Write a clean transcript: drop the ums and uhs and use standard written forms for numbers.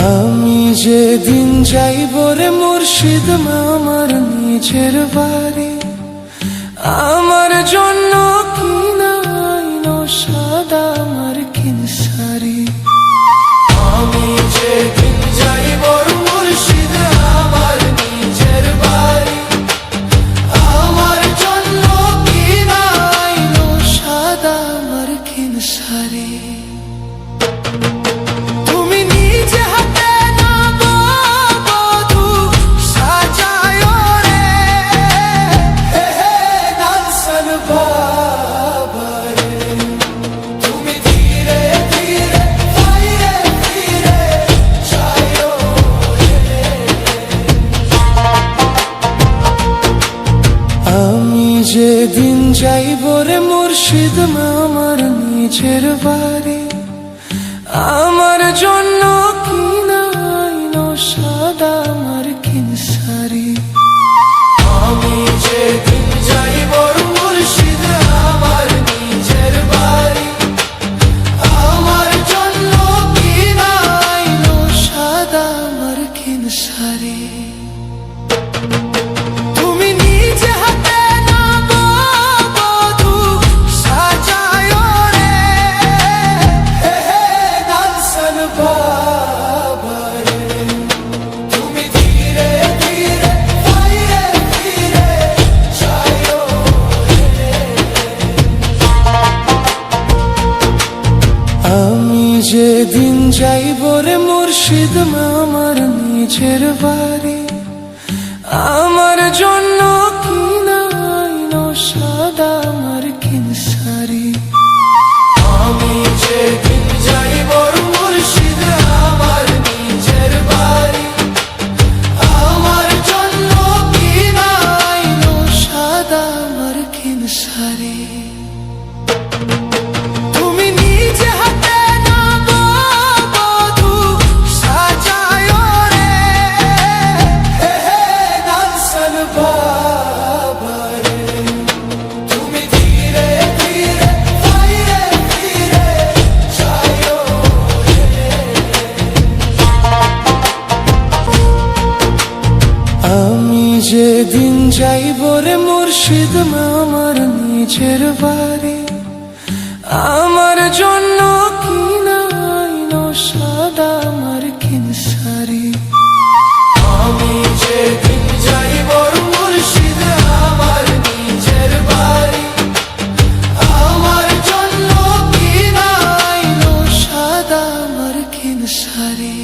আমি যেদিন যাইব রে মুর্শিদ আমার নিজের বাড়ি, আমার জন্য কিনাইনো সাদা আমার কিনসারি। আমি যেদিন যাইব মুর্শিদ আমার নিজের বাড়ি, আমার জন্য কিনাইনো সাদা আমার কিনসারি। যেদিন যাইব রে মুর্শিদ আমার নিজের বাড়ি, আমার জন্য কিনাইনো সাদা আমার কিনসারি। আমি যেদিন যাইব মুর্শিদ আমার নিজের বাড়ি, আমার জন্য কিনাইনো সাদা আমার কিনসারি। যেদিন যাইব রে মুর্শিদ আমার নিজের বাড়ি, আমার জন্য কিনাইনো সাদা আমার কিনসারি। আমি যেদিন যাইব মুর্শিদ আমার নিজের বাড়ি, আমার জন্য কিনাইনো সাদা আমার কিনসারি। যেদিন যাইব রে মুর্শিদ আমার নিজের বাড়ি, আমার জন্য কিনাইনো সাদা আমার কিনসারি। আমি যেদিন যাইব মুর্শিদ আমার নিজের বাড়ি, আমার জন্য কিনাইনো সাদা আমার কিনসারি।